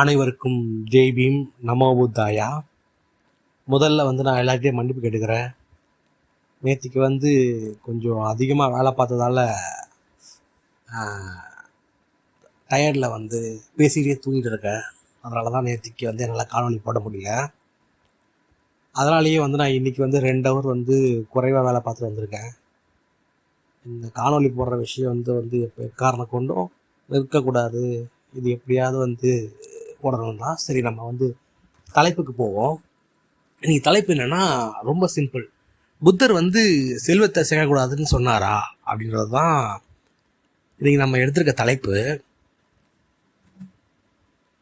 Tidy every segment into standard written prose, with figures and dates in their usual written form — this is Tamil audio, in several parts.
அனைவருக்கும் ஜெய் பீம், நமோ புத்தாயா. முதல்ல நான் எல்லாத்தையும் மன்னிப்பு கேட்டுக்கிறேன். நேற்றுக்கு கொஞ்சம் அதிகமாக வேலை பார்த்ததால டயர்டில் பேசிகிட்டே தூங்கிட்டு இருக்கேன். அதனால தான் நேற்றுக்கு என்னால் காணொலி போட முடியல. அதனாலேயே நான் இன்றைக்கி 2 ஹவர் குறைவாக வேலை பார்த்துட்டு வந்திருக்கேன். இந்த காணொலி போடுற விஷயம் எப்போ காரணம் கொண்டும் இருக்கக்கூடாது, இது எப்படியாவது போடணும் தான். சரி, நம்ம தலைப்புக்கு போவோம். இன்றைக்கி தலைப்பு என்னென்னா ரொம்ப சிம்பிள். புத்தர் செல்வத்தை சேர்க்கக்கூடாதுன்னு சொன்னாரா அப்படின்றது தான் இன்றைக்கி நம்ம எடுத்திருக்க தலைப்பு.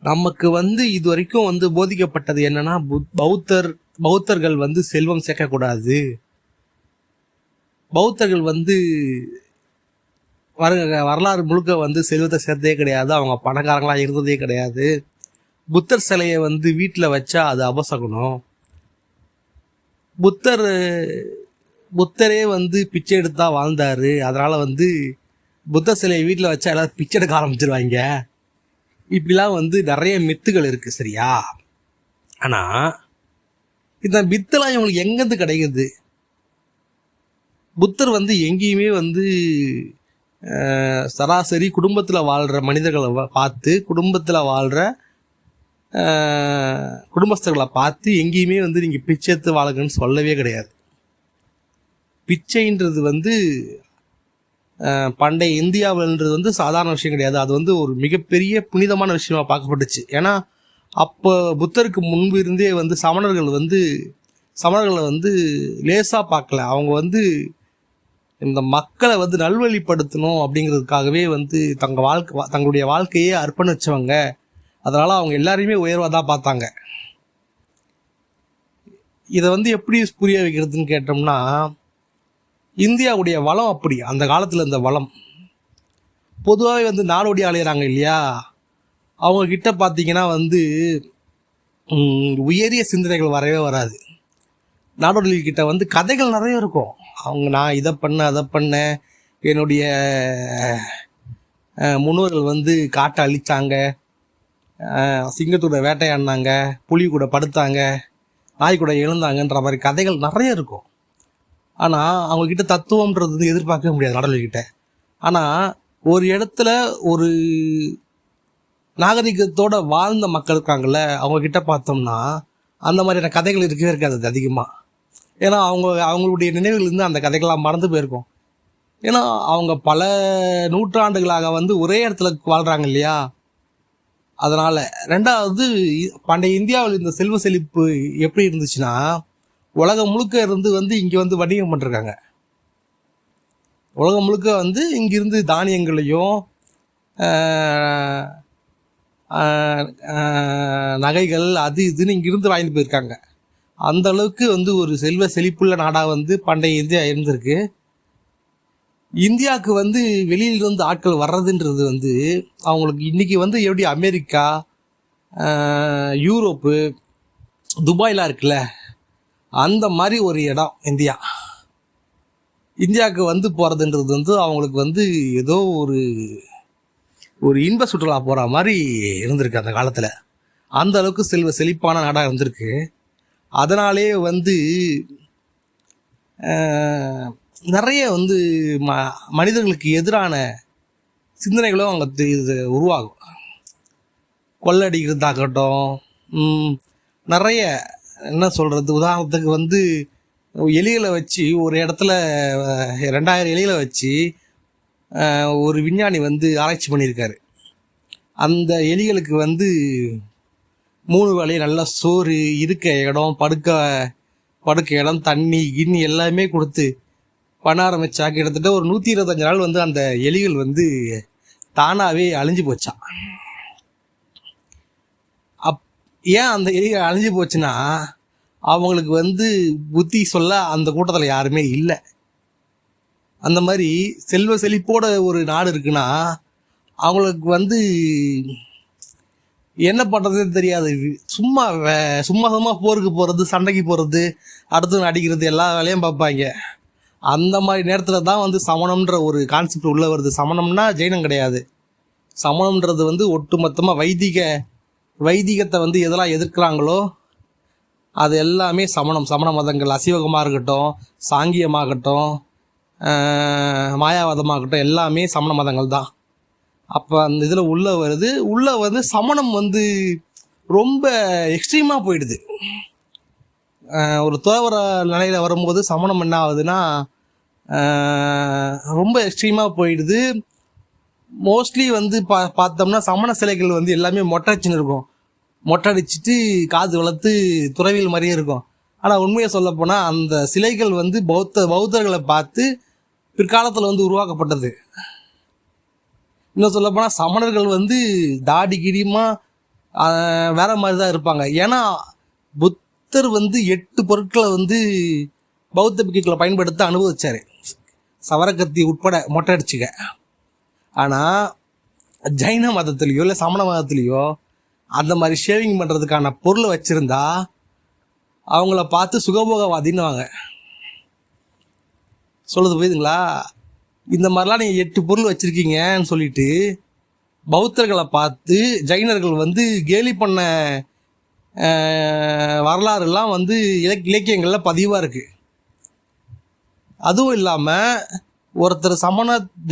நமக்கு இது வரைக்கும் போதிக்கப்பட்டது என்னென்னா, பௌத்தர்கள் செல்வம் சேர்க்கக்கூடாது, பௌத்தர்கள் வரலாறு முழுக்க செல்வத்தை சேர்த்ததே கிடையாது, அவங்க பணக்காரங்களாக இருந்ததே கிடையாது, புத்தர் சிலையை வீட்டில் வச்சா அது அபசகுனம், புத்தரே பிச்சை எடுத்தா வாழ்ந்தார், அதனால் புத்தர் சிலையை வீட்டில் வச்சா எல்லாரும் பிச்சை எடுக்க ஆரம்பிச்சிருவாங்க. இப்படிலாம் நிறைய மித்துகள் இருக்குது, சரியா? ஆனால் இந்த மித்தெல்லாம் இவங்களுக்கு எங்கேருந்து கிடைக்குது? புத்தர் எங்கேயுமே சராசரி குடும்பத்தில் வாழ்கிற மனிதர்களை பார்த்து, குடும்பத்தில் வாழ்கிற குடும்பஸ்தர்களை பார்த்து எங்கேயுமே நீங்கள் பிச்சை எடுத்து வாழுங்கன்னு சொல்லவே கிடையாது. பிச்சைன்றது பண்டைய இந்தியாவில்ன்றது சாதாரண விஷயம் கிடையாது. அது ஒரு மிகப்பெரிய புனிதமான விஷயமா பார்க்கப்பட்டுச்சு. ஏன்னா அப்போ புத்தருக்கு முன்பு இருந்தே சமணர்களை லேசாக பார்க்கல. அவங்க இந்த மக்களை நல்வழிப்படுத்தணும் அப்படிங்கிறதுக்காகவே தங்களுடைய வாழ்க்கையே அர்ப்பணிச்சவங்க. அதனால் அவங்க எல்லாரையுமே உயர்வாக தான் பார்த்தாங்க. இதை எப்படி புரிய வைக்கிறதுன்னு கேட்டோம்னா, இந்தியாவுடைய வளம் அப்படி. அந்த காலத்தில் இந்த வளம் பொதுவாகவே நாடோடி அலையிறாங்க இல்லையா, அவங்கக்கிட்ட பார்த்தீங்கன்னா உயரிய சிந்தனைகள் வரவே வராது. நாடோடிகிட்ட கதைகள் நிறைய இருக்கும். நான் இதை பண்ணேன், அதை பண்ணேன், என்னுடைய முன்னோர்கள் காட்டை அழித்தாங்க, சிங்கத்தோட வேட்டையாடினாங்க, புலி கூட படுத்தாங்க, நாய் கூட எழுந்தாங்கன்ற மாதிரி கதைகள் நிறைய இருக்கும். ஆனால் அவங்கக்கிட்ட தத்துவம்ன்றது எதிர்பார்க்கவே முடியாது நாடோடிகிட்ட. ஆனால் ஒரு இடத்துல ஒரு நாகரிகத்தோடு வாழ்ந்த மக்கள் இருக்காங்கள்ல, அவங்கக்கிட்ட பார்த்தோம்னா அந்த மாதிரியான கதைகள் இருக்கவே இருக்காது அதிகமாக. ஏன்னா அவங்களுடைய நினைவுகள் அந்த கதைகள்லாம் மறந்து போயிருக்கும். ஏன்னா அவங்க பல நூற்றாண்டுகளாக ஒரே இடத்துல வாழ்கிறாங்க இல்லையா. அதனால் ரெண்டாவது, பண்டைய இந்தியாவில் இந்த செல்வ செழிப்பு எப்படி இருந்துச்சுன்னா, உலகம் முழுக்க இருந்து இங்கே வணிகம் பண்ணிருக்காங்க. உலகம் முழுக்க இங்கிருந்து தானியங்களையும் நகைகள் அது இதுன்னு இங்கிருந்து வாங்கிட்டு போயிருக்காங்க. அந்த அளவுக்கு ஒரு செல்வ செழிப்புள்ள நாடாக பண்டைய இந்தியா இருந்திருக்கு. இந்தியாவுக்கு வெளியிலிருந்து ஆட்கள் வர்றதுன்றது அவங்களுக்கு இன்றைக்கி எப்படி அமெரிக்கா, யூரோப்பு, துபாய்லாம் இருக்குல்ல, அந்த மாதிரி ஒரு இடம் இந்தியா. இந்தியாவுக்கு போகிறதுன்றது அவங்களுக்கு ஏதோ ஒரு இன்ப சுற்றுலா போகிற மாதிரி இருந்திருக்கு அந்த காலத்தில். அந்த அளவுக்கு செல்வ செழிப்பான நாடாக இருந்திருக்கு. அதனாலே நிறைய மனிதர்களுக்கு எதிரான சிந்தனைகளும் அங்கே இது உருவாகும். கொள்ளடிக்கிறதாகட்டும், நிறைய என்ன சொல்கிறது, உதாரணத்துக்கு எலிகளை வச்சு ஒரு இடத்துல 2000 எலிகளை வச்சு ஒரு விஞ்ஞானி ஆராய்ச்சி பண்ணியிருக்காரு. அந்த எலிகளுக்கு 3 வேளையும் நல்ல சோறு, இருக்க இடம், படுக்க இடம், தண்ணி கிண்ணி எல்லாமே கொடுத்து பண்ண ஆரம்பிச்சா கிட்டத்தட்ட ஒரு 125 நாள் அந்த எலிகள் தானாகவே அழிஞ்சு போச்சான். ஏன் அந்த எலிகள் அழிஞ்சு போச்சுன்னா, அவங்களுக்கு புத்தி சொல்ல அந்த கூட்டத்தில் யாருமே இல்லை. அந்த மாதிரி செல்வ செழிப்போட ஒரு நாடு இருக்குன்னா அவங்களுக்கு என்ன பண்ணுறதுன்னு தெரியாது. சும்மா போருக்கு போகிறது, சண்டைக்கு போகிறது, அடுத்து அடிக்கிறது, எல்லா வேலையும் பார்ப்பாங்க. அந்த மாதிரி நேரத்தில் தான் சமணம்ன்ற ஒரு கான்செப்ட் உள்ளே வருது. சமணம்னா ஜெயினம் கிடையாது. சமணம்ன்றது ஒட்டு மொத்தமாக வைதிக வைதிகத்தை வந்து எதெல்லாம் எதிர்க்கிறாங்களோ அது எல்லாமே சமண மதங்கள், அசைவகமாக இருக்கட்டும், சாங்கியமாகட்டும், மாயாவாதமாகட்டும், எல்லாமே சமண மதங்கள் தான். அப்போ அந்த இதில் உள்ளே வந்து சமணம் வந்து ரொம்ப எக்ஸ்ட்ரீமாக போயிடுது. ஒரு துறவர நிலையில் வரும்போது சமணம் என்ன ஆகுதுன்னா ரொம்ப எக்ஸ்ட்ரீமாக போயிடுது. மோஸ்ட்லி வந்து பார்த்தோம்னா சமண சிலைகள் வந்து எல்லாமே மொட்டடிச்சுன்னு இருக்கும். மொட்டை அடிச்சுட்டு காது வளர்த்து துறவியல் மாதிரியே இருக்கும். ஆனால் உண்மையை சொல்லப்போனால் அந்த சிலைகள் வந்து பௌத்தர்களை பார்த்து பிற்காலத்தில் வந்து உருவாக்கப்பட்டது. இன்னும் சொல்லப்போனால் சமணர்கள் வந்து தாடி கிடியமாக வேற மாதிரி தான் இருப்பாங்க. ஏன்னா புத்தர் வந்து 8 பொருட்களை வந்து பௌத்த பிக்குகளை பயன்படுத்த அனுபவிச்சார், சவரக்கத்தி உட்பட மொட்டை அடிச்சுக்க. ஆனால் ஜைன மதத்துலேயோ இல்லை சமண மதத்துலேயோ அந்த மாதிரி ஷேவிங் பண்ணுறதுக்கான பொருளை வச்சுருந்தா அவங்கள பார்த்து சுகபோகவாதின்னுவாங்க. சொல்லுது புரியுதுங்களா? இந்த மாதிரிலாம் நீங்கள் 8 பொருள் வச்சுருக்கீங்கன்னு சொல்லிட்டு பௌத்தர்களை பார்த்து ஜைனர்கள் வந்து கேலி பண்ண வரலாறுலாம் வந்து இலக்கியங்களில் பதிவாக இருக்குது. அதுவும் இல்லாமல் ஒருத்தர்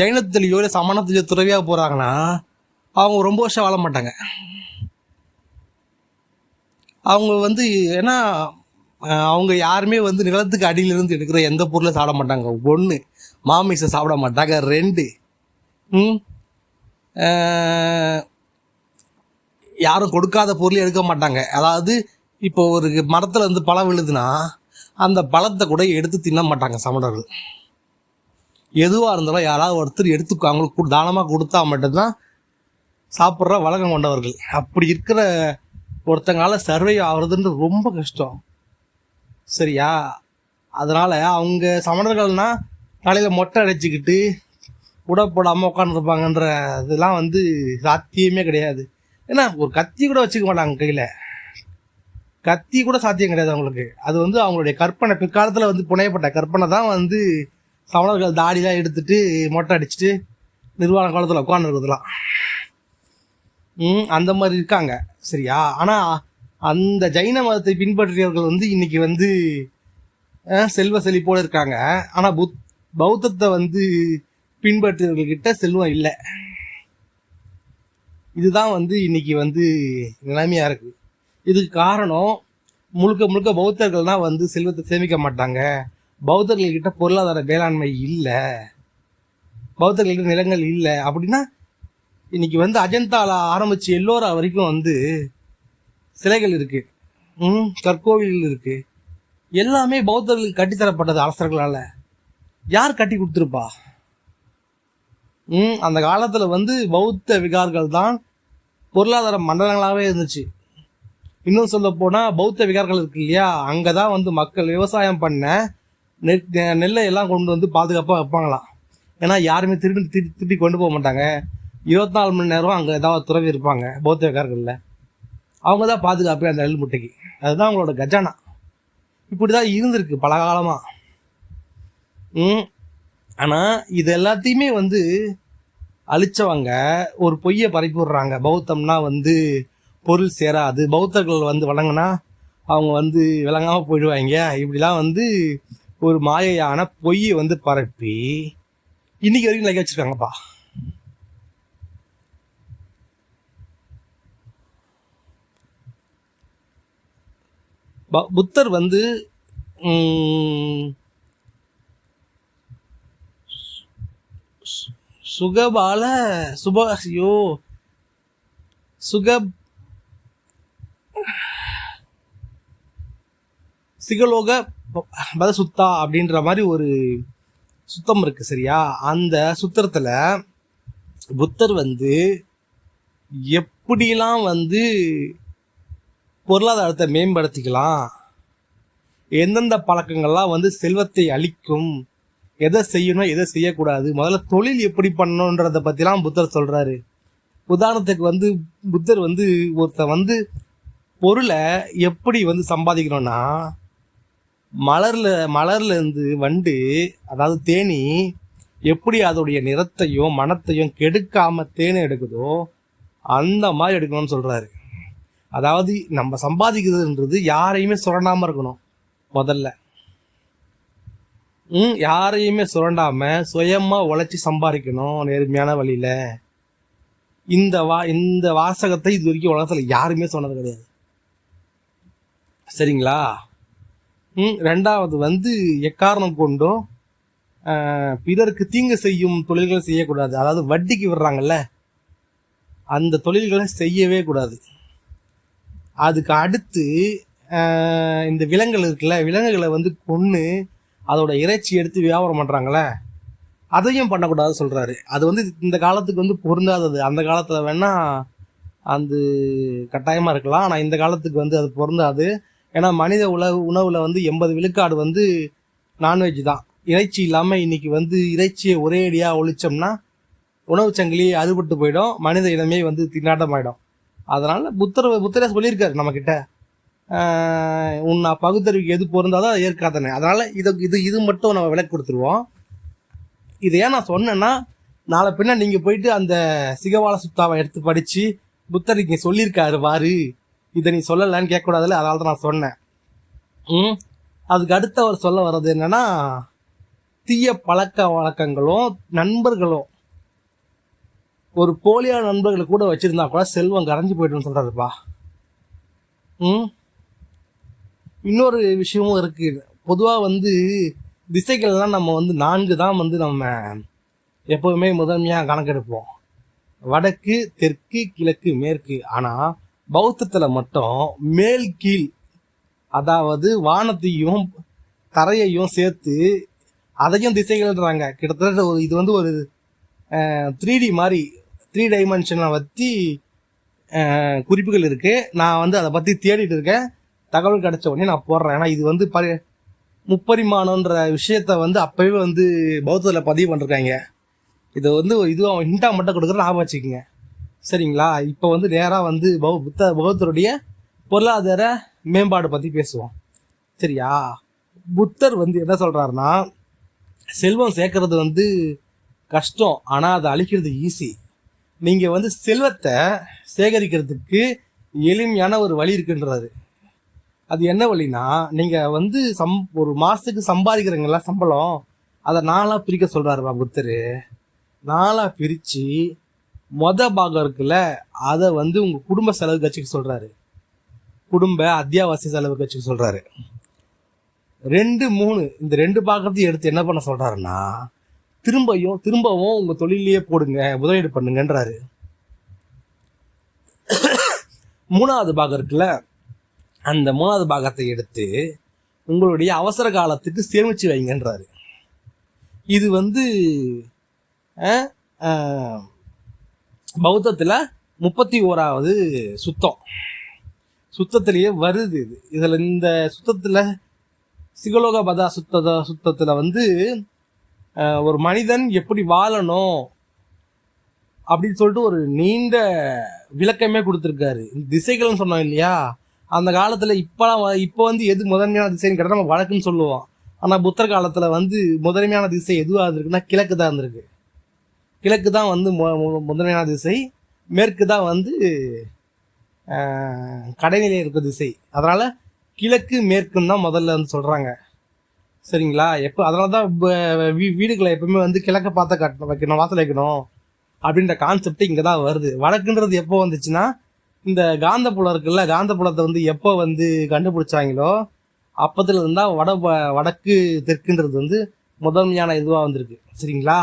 ஜைனத்திலேயோ இல்லை சமணத்திலேயோ துறவியாக போகிறாங்கன்னா அவங்க ரொம்ப வருஷம் வாழ மாட்டாங்க. அவங்க வந்து ஏன்னா அவங்க யாருமே வந்து நிலத்துக்கு அடியிலிருந்து எடுக்கிற எந்த பொருளை சாப்பிட மாட்டாங்க. 1 மாமிசை சாப்பிட மாட்டாங்க. 2 யாரும் கொடுக்காத பொருளை எடுக்க மாட்டாங்க. அதாவது இப்போ ஒரு மரத்தில் இருந்து பழம் விழுதுன்னா அந்த பழத்தை கூட எடுத்து தின்ன மாட்டாங்க சமணர்கள். எதுவாக இருந்தாலும் யாராவது ஒருத்தர் எடுத்து அவங்களுக்கு தானமாக கொடுத்தா மட்டும்தான் சாப்பிட்ற வழக்கம் கொண்டவர்கள். அப்படி இருக்கிற ஒருத்தங்களால சர்வை ஆகுறதுன்றது ரொம்ப கஷ்டம். சரியா? அதனால் அவங்க சமணர்கள்னால் தலையில் மொட்டை அடைச்சிக்கிட்டு உடப்போடாமல் உட்காந்துருப்பாங்கன்ற இதெல்லாம் வந்து சாத்தியமே கிடையாது. ஏன்னா ஒரு கத்தி கூட வச்சுக்க மாட்டாங்க கையில். கத்தி கூட சாத்தியம் கிடையாது அவங்களுக்கு. அது வந்து அவங்களுடைய கற்பனை, பிற்காலத்தில் வந்து புனையப்பட்ட கற்பனை தான் வந்து சமணர்கள் தாடிலாம் எடுத்துட்டு மொட்டை அடிச்சுட்டு நிர்வாண காலத்தில் உட்காந்துருக்குதுலாம் அந்த மாதிரி இருக்காங்க. சரியா? ஆனால் அந்த ஜைன மதத்தை பின்பற்றியவர்கள் வந்து இன்னைக்கு வந்து செல்வ செழிப்போடு இருக்காங்க. ஆனால் பௌத்தத்தை வந்து பின்பற்றியவர்கள்கிட்ட செல்வம் இல்லை. இதுதான் வந்து இன்னைக்கு வந்து நிலைமையாக இருக்குது. இதுக்கு காரணம் முழுக்க பௌத்தர்கள் தான் வந்து செல்வத்தை சேமிக்க மாட்டாங்க. பௌத்தர்கள்கிட்ட பொருளாதார மேலாண்மை இல்லை, பௌத்தர்கள்கிட்ட நிலங்கள் இல்லை. அப்படின்னா இன்னைக்கு வந்து அஜந்தால ஆரம்பிச்சு எல்லோரா வரைக்கும் வந்து சிலைகள் இருக்கு, கற்கோவில்கள் இருக்கு. எல்லாமே பௌத்தர்களுக்கு கட்டித்தரப்பட்டது அரசர்களால். யார் கட்டி கொடுத்துருப்பா? அந்த காலத்தில் வந்து பௌத்த விகார்கள் தான் பொருளாதார மண்டலங்களாகவே இருந்துச்சு. இன்னும் சொல்ல போனால் பௌத்த விகார்கள் இருக்கு இல்லையா, அங்கே தான் வந்து மக்கள் விவசாயம் பண்ண நெல்லை எல்லாம் கொண்டு வந்து பாதுகாப்பாக வைப்பாங்களாம். ஏன்னா யாருமே திருடி கொண்டு போக மாட்டாங்க. 24 மணி நேரம் அங்கே ஏதாவது துறவி இருப்பாங்க பௌத்த விகார்களில். அவங்க தான் பாதுகாப்பு அந்த நெல் முட்டைக்கு. அதுதான் அவங்களோட கஜானா. இப்படி தான் இருந்திருக்கு பல காலமாக. ஆனால் இது எல்லாத்தையுமே வந்து அழிச்சவங்க ஒரு பொய்யை பரப்பி விடுறாங்க. பௌத்தம்னா வந்து பொருள் சேராது, பௌத்தர்கள் வந்து வழங்கினா அவங்க வந்து விளங்காமல் போயிடுவாங்க. இப்படிலாம் வந்து ஒரு மாயையான பொய்யை வந்து பரப்பி இன்னைக்கு வரைக்கும் லைக் வச்சுருக்காங்கப்பா. புத்தர் வந்து சுகபால சுபயோ சிகலோக பத சுத்தா அப்படின்ற மாதிரி ஒரு சுத்தம் இருக்கு. சரியா? அந்த சுத்தத்தில் புத்தர் வந்து எப்படிலாம் வந்து பொருளாதாரத்தை மேம்படுத்திக்கலாம், எந்தெந்த பழக்கங்கள்லாம் வந்து செல்வத்தை அளிக்கும், எதை செய்யணும் எதை செய்யக்கூடாது, முதல்ல தொழில் எப்படி பண்ணணுன்றதை பற்றிலாம் புத்தர் சொல்கிறாரு. உதாரணத்துக்கு வந்து புத்தர் வந்து ஒருத்தர் வந்து பொருளை எப்படி வந்து சம்பாதிக்கணும்னா, மலர்ல இருந்து வண்டு, அதாவது தேனி எப்படி அதோடைய நிறத்தையும் மனத்தையும் கெடுக்காம தேனை எடுக்குதோ அந்த மாதிரி எடுக்கணும்னு சொல்கிறாரு. அதாவது நம்ம சம்பாதிக்கிறதுன்றது யாரையுமே சுரண்டாமல் இருக்கணும் முதல்ல. யாரையுமே சுரண்டாம சுயமாக உழைச்சி சம்பாதிக்கணும் நேர்மையான வழியில். இந்த வாசகத்தை இது வரைக்கும் உலகத்தில் யாருமே சொன்னது கிடையாது. சரிங்களா? ரெண்டாவது எக்காரணம் கொண்டோ பிறருக்கு தீங்கு செய்யும் தொழில்களை செய்யக்கூடாது. அதாவது வட்டிக்கு விடுறாங்கல்ல, அந்த தொழில்களை செய்யவே கூடாது. அதுக்கு அடுத்து இந்த விலங்குகள் இருக்குல்ல, விலங்குகளை கொன்று அதோட இறைச்சி எடுத்து வியாபாரம் பண்ணுறாங்களே, அதையும் பண்ணக்கூடாது சொல்கிறாரு. அது இந்த காலத்துக்கு பொருந்தாதது. அந்த காலத்தில் வேணால் அந்த கட்டாயமாக இருக்கலாம், ஆனால் இந்த காலத்துக்கு அது பொருந்தாது. ஏன்னா மனித உணவில் 80 விழுக்காடு நான்வெஜ் தான். இறைச்சி இல்லாமல் இன்னைக்கு இறைச்சியை ஒரே அடியாக ஒழிச்சோம்னா உணவு சங்கிலி அறுபட்டு போயிடும், மனித இனமே திண்டாட்டம் ஆகிடும். அதனால் புத்தரே சொல்லியிருக்காரு நம்மக்கிட்ட, உன்னை பகுத்தறிவுக்கு எது பொருந்தாதான் அதை ஏற்காதனே. அதனால் இது மட்டும் நம்ம விலைக்கு கொடுத்துருவோம். இதை ஏன் நான் சொன்னேன்னா, நாளை பின்ன நீங்கள் போயிட்டு அந்த சிகவால சுத்தாவை எடுத்து படித்து புத்தர் இங்கே சொல்லியிருக்காரு வாரு, இதை நீ சொல்லலைன்னு கேட்கக்கூடாதுல்ல, அதனால தான் நான் சொன்னேன். அதுக்கு அடுத்து அவர் சொல்ல வர்றது என்னன்னா, தீய பழக்க வழக்கங்களும் நண்பர்களும் ஒரு போலியான நண்பர்களை கூட வச்சிருந்தா கூட செல்வம் கரைஞ்சி போய்ட்டுன்னு சொல்றாருப்பா. இன்னொரு விஷயமும் இருக்கு. பொதுவாக திசைகள்லாம் நம்ம 4 தான் நம்ம எப்போவுமே முதன்மையாக கணக்கெடுப்போம்: வடக்கு, தெற்கு, கிழக்கு, மேற்கு. ஆனால் பௌத்தத்தில் மட்டும் மேல் கீழ், அதாவது வானத்தையும் தரையையும் சேர்த்து அதையும் திசைகள்ன்றாங்க. கிட்டத்தட்ட இது ஒரு 3D மாதிரி 3 டைமென்ஷனில் பற்றி குறிப்புகள் இருக்குது. நான் அதை பற்றி தேடிட்டு இருக்கேன். தகவல் கிடைச்ச உடனே நான் போடுறேன். ஏன்னா இது முப்பரிமாணன்ற விஷயத்த அப்போவே பௌத்தத்தில் பதிவு பண்ணிருக்காங்க. இதை இதுவும் ஹிண்டாக மட்டும் கொடுக்குற ஞாபகம் வச்சுக்கோங்க. சரிங்களா? இப்போ நேராக பௌத்தருடைய பொருளாதார மேம்பாடு பற்றி பேசுவோம். சரியா? புத்தர் என்ன சொல்கிறாருன்னா, செல்வம் சேர்க்கறது கஷ்டம், ஆனால் அதை அழிக்கிறது ஈஸி. நீங்கள் செல்வத்தை சேகரிக்கிறதுக்கு எளிமையான ஒரு வழி இருக்குன்றாரு. அது என்ன வழினா, நீங்கள் ஒரு மாதத்துக்கு சம்பாதிக்கிறீங்களா சம்பளம், அதை 4ஆக பிரிக்க சொல்கிறாருப்பா புத்தர். 4ஆக பிரித்து பாகம் இருக்குல்ல, அதை உங்கள் குடும்ப செலவுக்கு வச்சுக்க சொல்கிறாரு. குடும்ப அத்தியாவசிய செலவுக்கு வச்சுக்க சொல்கிறாரு. 2, 3 இந்த 2 பாகத்தையும் எடுத்து என்ன பண்ண சொல்கிறாருன்னா, திரும்பவும் உங்கள் தொழிலையே போடுங்க, முதலீடு பண்ணுங்கன்றாரு. 3ஆவது பாகம் இருக்குல்ல, அந்த 3ஆவது பாகத்தை எடுத்து உங்களுடைய அவசர காலத்துக்கு சேமிச்சு வைங்கன்றாரு. இது பௌத்தத்தில் 31வது சுத்தத்திலேயே வருது. இதில் இந்த சுத்தத்தில் சிகலோக பதா சுத்தத்தில் ஒரு மனிதன் எப்படி வாழணும் அப்படின்னு சொல்லிட்டு ஒரு நீண்ட விளக்கமே கொடுத்துருக்காரு. திசைகள்னு சொன்னோம் இல்லையா, அந்த காலத்தில் இப்போ எது முதன்மையான திசைன்னு கேட்டால் நம்ம வழக்குன்னு சொல்லுவோம். ஆனால் புத்தர் காலத்தில் முதன்மையான திசை எதுவாக இருந்திருக்குன்னா கிழக்கு தான் இருந்திருக்கு. கிழக்கு தான் முதன்மையான திசை, மேற்கு தான் கடைநிலை இருக்க திசை. அதனால் கிழக்கு மேற்குன்னு தான் முதல்ல சொல்கிறாங்க. சரிங்களா? அதனால தான் வீடுகளை எப்பவுமே கிழக்க பார்த்த வைக்கணும், வாசல் வைக்கணும் அப்படின்ற கான்செப்ட் இங்கே தான் வருது. வடக்குன்றது எப்போ வந்துச்சுன்னா, இந்த காந்தப்புலம் இருக்குல்ல, காந்தப்புலத்தை எப்போ கண்டுபிடிச்சாங்களோ அப்போதுல இருந்தால் வடக்கு தெற்குன்றது முதன்மையான இதுவாக வந்திருக்கு. சரிங்களா?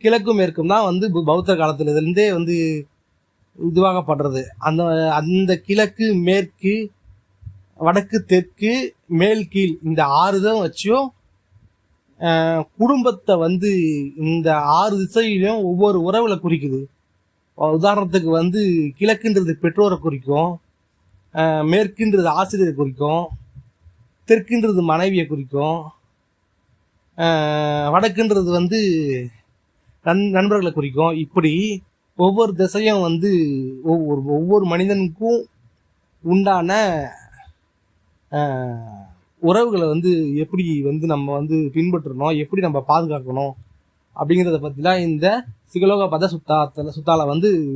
கிழக்கும் மேற்கும் தான் பௌத்த காலத்துலேருந்தே இதுவாகப்படுறது. அந்த கிழக்கு மேற்கு வடக்கு தெற்கு மேல் கீழ் இந்த 6 தான் வச்சும் குடும்பத்தை இந்த 6 திசையிலையும் ஒவ்வொரு உறவுகளை குறிக்குது. உதாரணத்துக்கு கிழக்குன்றது பெற்றோரை குறிக்கும், மேற்குன்றது ஆசிரியரை குறிக்கும், தெற்குன்றது மனைவியை குறிக்கும், வடக்குன்றது நண்பர்களை குறிக்கும். இப்படி ஒவ்வொரு திசையும் ஒவ்வொரு மனிதனுக்கும் உண்டான உறவுகளை எப்படி நம்ம பின்பற்றணும், எப்படி நம்ம பாதுகாக்கணும் அப்படிங்கிறத பற்றிலாம் இந்த சிகலோக பத சுத்தால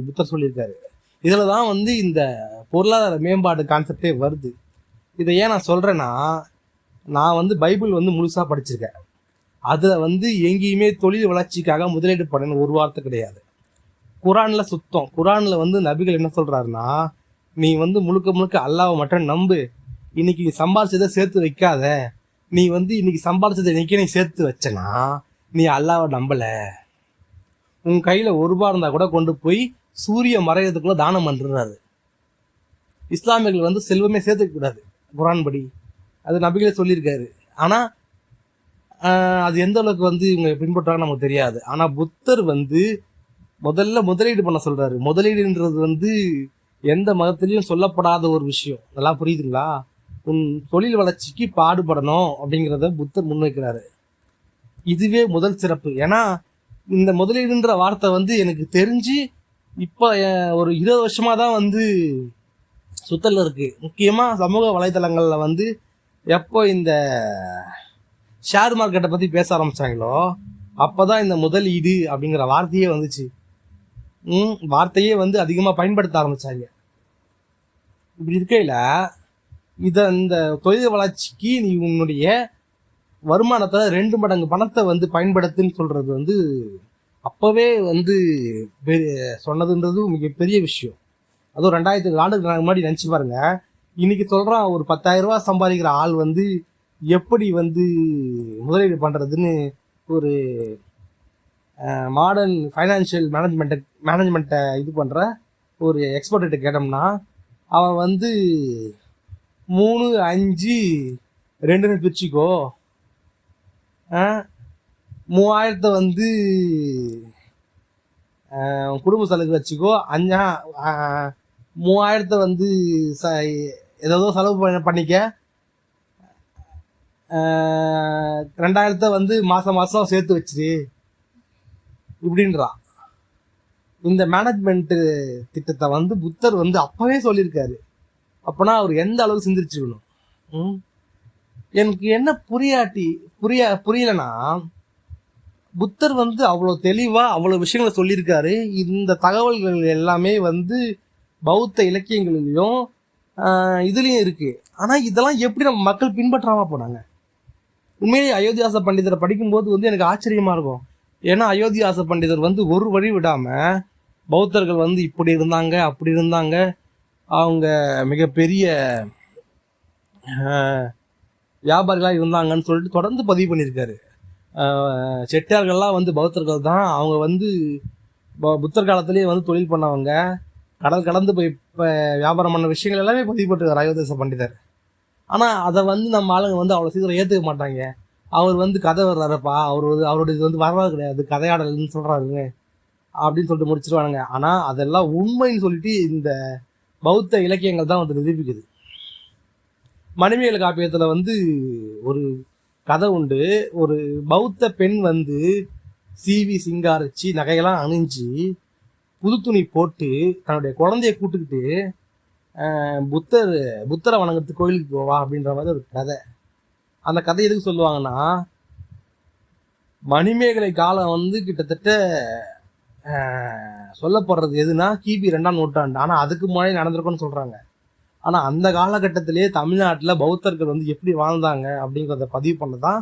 புத்தர் சொல்லியிருக்காரு. இதில் தான் இந்த பொருளாதார மேம்பாடு கான்செப்டே வருது. இதை ஏன் நான் சொல்கிறேன்னா, நான் வந்து பைபிள் வந்து முழுசாக படிச்சிருக்கேன். அதில் வந்து எங்கேயுமே தொழில் வளர்ச்சிக்காக முதலீடு பண்ணணும் ஒரு வார்த்தை கிடையாது. குரானில் சுத்தம். குரானில் வந்து நபிகள் என்ன சொல்கிறாருன்னா, நீ வந்து முழுக்க முழுக்க அல்லாஹ்வை மட்டும் நம்பு, இன்னைக்கு நீ சம்பாதிச்சதை சேர்த்து வைக்காத. நீ வந்து இன்னைக்கு சம்பாதிச்சதை இன்னைக்கே நீ சேர்த்து வச்சனா நீ அல்லாஹ்வை நம்பலை. உன் கையில் ₹1 இருந்தால் கூட கொண்டு போய் சூரிய மறையறதுக்குள்ள தானம் பண்ணுறாரு. இஸ்லாமியர்கள் வந்து செல்வமே சேர்த்துக்கூடாது குரான் படி, அது நபிகளே சொல்லியிருக்காரு. ஆனால் அது எந்த அளவுக்கு வந்து இவங்க பின்பற்றாங்க நமக்கு தெரியாது. ஆனால் புத்தர் வந்து முதல்ல முதலீடு பண்ண சொல்கிறாரு. முதலீடுன்றது வந்து எந்த மதத்திலையும் சொல்லப்படாத ஒரு விஷயம். நல்லா புரியுதுங்களா? உன் தொழில் வளர்ச்சிக்கு பாடுபடணும் அப்படிங்கிறத புத்தர் முன்வைக்கிறாரு. இதுவே முதல் சிறப்பு. ஏன்னா இந்த முதலீடுன்ற வார்த்தை வந்து எனக்கு தெரிஞ்சு இப்போ ஒரு 20 வருஷமாக தான் வந்து சுத்தலில் இருக்குது. முக்கியமாக சமூக வலைதளங்களில் வந்து எப்போ இந்த ஷேர் மார்க்கெட்டை பற்றி பேச ஆரம்பித்தாங்களோ அப்போ தான் இந்த முதலீடு அப்படிங்கிற வார்த்தையே வந்துச்சு. வார்த்தையே வந்து அதிகமாக பயன்படுத்த ஆரம்பித்தாங்க. இப்படி இருக்கையில் இந்த தொழில் வளர்ச்சிக்கு நீ உன்னுடைய வருமானத்தை 2 மடங்கு பணத்தை வந்து பயன்படுத்துன்னு சொல்கிறது வந்து அப்போவே வந்து சொன்னதுன்றது மிகப்பெரிய விஷயம். அதுவும் 2000 ஆண்டுக்கு முன்னாடி நினச்சி பாருங்க. இன்னைக்கு சொல்கிறான் ஒரு 10,000 ரூபா சம்பாதிக்கிற ஆள் வந்து எப்படி வந்து முதலீடு பண்ணுறதுன்னு ஒரு மாடர்ன் ஃபைனான்ஷியல் மேனேஜ்மெண்ட்டை இது பண்ணுற ஒரு எக்ஸ்பர்ட்ட கேட்டோம்னா அவன் வந்து 3, 5, 2ன்னு பிரிச்சுக்கோ, 3000 வந்து குடும்ப செலவுக்கு வச்சுக்கோ, 3000 வந்து ஏதோ செலவு பண்ணிக்க, 2000 வந்து மாதம் சேர்த்து வச்சிரு இப்படின்றான். இந்த மேனேஜ்மெண்ட்டு திட்டத்தை வந்து புத்தர் வந்து அப்போவே சொல்லியிருக்காரு. அப்போனா அவர் எந்த அளவுக்கு சிந்திச்சிருக்கணும். எனக்கு என்ன புரியலைன்னா, புத்தர் வந்து அவ்வளோ தெளிவாக அவ்வளோ விஷயங்களை சொல்லியிருக்காரு. இந்த தகவல்கள் எல்லாமே வந்து பௌத்த இலக்கியங்களிலையும் இதுலேயும் இருக்குது. ஆனால் இதெல்லாம் எப்படி நம்ம மக்கள் பின்பற்றாமல் போனாங்க? உண்மையிலேயே அயோத்தியாச பண்டிதரை படிக்கும்போது வந்து எனக்கு ஆச்சரியமாக இருக்கும். ஏன்னா அயோத்தியாச பண்டிதர் வந்து ஒரு வழி விடாமல் பௌத்தர்கள் வந்து இப்படி இருந்தாங்க அப்படி இருந்தாங்க, அவங்க மிகப்பெரிய வியாபாரிகளாக இருந்தாங்கன்னு சொல்லிட்டு தொடர்ந்து பதிவு பண்ணியிருக்காரு. செட்டியார்கள்லாம் வந்து பௌத்தர்கள் தான். அவங்க வந்து புத்தர் காலத்திலேயே வந்து தொழில் பண்ணவங்க, கடல் கடந்து போய் இப்போ வியாபாரம் பண்ண விஷயங்கள் எல்லாமே பதிவு பண்ணிருக்கார் அயோத்தியாச பண்டிதர். ஆனால் அதை வந்து நம்ம ஆளுங்க வந்து அவ்வளோ சீக்கிரம் ஏற்றுக்க மாட்டாங்க. அவர் வந்து கதை வர்றாருப்பா, அவருடைய இது வந்து வரலாறு கிடையாது, கதையாடல்னு சொல்கிறாருங்க அப்படின்னு சொல்லிட்டு முடிச்சிருவானுங்க. ஆனால் அதெல்லாம் உண்மைன்னு சொல்லிட்டு இந்த பௌத்த இலக்கியங்கள் தான் வந்து நிரூபிக்குது. மணிமேகலை காப்பியத்தில் வந்து ஒரு கதை உண்டு. ஒரு பௌத்த பெண் வந்து சீவி சிங்காரிச்சு நகையெல்லாம் அணிஞ்சு புது துணி போட்டு தன்னுடைய குழந்தைய கூட்டுக்கிட்டு புத்தரை வணங்கத்துக்கு கோயிலுக்கு போவா அப்படின்ற மாதிரி ஒரு கதை. அந்த கதை எதுக்கு சொல்லுவாங்கன்னா, மணிமேகலை காலம் வந்து கிட்டத்தட்ட சொல்லப்படுறது எதுனா கிபி 2ஆம் நூற்றாண்டு. ஆனால் அதுக்கு முன்னாடி நடந்திருக்குன்னு சொல்கிறாங்க. ஆனால் அந்த காலகட்டத்திலே தமிழ்நாட்டில் பௌத்தர்கள் வந்து எப்படி வாழ்ந்தாங்க அப்படிங்கிறத பதிவு பண்ண தான்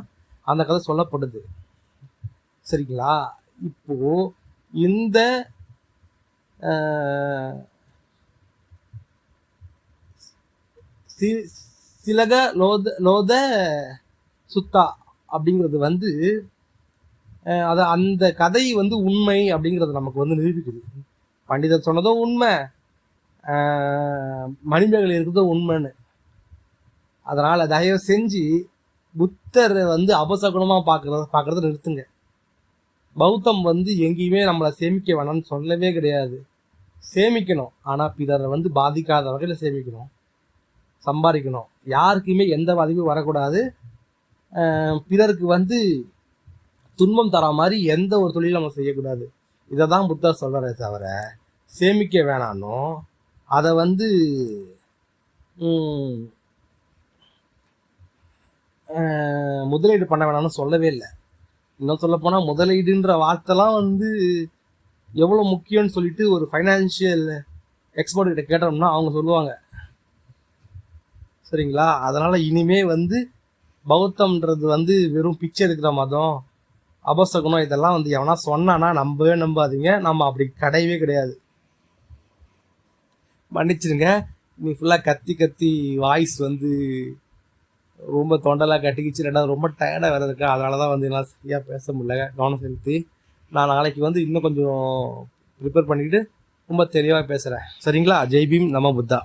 அந்த கதை சொல்லப்படுது. சரிங்களா? இப்போது இந்த சிலக லோத சுத்தா அப்படிங்கிறது வந்து அது அந்த கதை வந்து உண்மை அப்படிங்கிறது நமக்கு வந்து நிரூபிக்குது. பண்டிதர் சொன்னதும் உண்மை, மணிமேகலை இருக்கிறதும் உண்மைன்னு. அதனால் தயவு செஞ்சு புத்தரை வந்து அபசகுணமாக பார்க்குறத நிறுத்துங்க. பௌத்தம் வந்து எங்கேயுமே நம்மளை சேமிக்க வேணாம்னு சொல்லவே கிடையாது. சேமிக்கணும், ஆனால் பிறரை வந்து பாதிக்காத வகையில் சேமிக்கணும், சம்பாதிக்கணும். யாருக்குமே எந்த பாதிப்பும் வரக்கூடாது. பிறருக்கு வந்து துன்பம் தர மாதிரி எந்த ஒரு தொழிலும் நம்ம செய்யக்கூடாது. இதை தான் புத்தர் சொல்கிறே தவிர சேமிக்க வேணாலும் அதை வந்து முதலீடு பண்ண வேணாம்னு சொல்லவே இல்லை. இன்னும் சொல்லப்போனால் முதலீடுன்ற வார்த்தைலாம் வந்து எவ்வளோ முக்கியம்னு சொல்லிட்டு ஒரு ஃபைனான்ஷியல் எக்ஸ்பர்ட் கிட்ட கேட்டோம்னா அவங்க சொல்லுவாங்க. சரிங்களா? அதனால் இனிமே வந்து பௌத்தம்ன்றது வந்து வெறும் பிச்சை எடுக்கிற மதம், அபசகுனம் இதெல்லாம் வந்து எவனா சொன்னானா நம்பவே நம்பாதீங்க. நம்ம அப்படி கிடையவே கிடையாது. மன்னிச்சிருங்க, நீ ஃபுல்லாக கத்தி கத்தி வாய்ஸ் வந்து ரொம்ப தொண்டெல்லாம் கட்டிக்கிச்சு. ரெண்டாவது ரொம்ப டயர்டாக வேறு இருக்கேன். அதனால தான் வந்து என்னால் சரியாக பேச முடியல. கவனம் செலுத்தி நான் நாளைக்கு வந்து இன்னும் கொஞ்சம் ப்ரிப்பேர் பண்ணிக்கிட்டு ரொம்ப தெளிவாக பேசுகிறேன். சரிங்களா? ஜெய் பீம், நம புத்தா.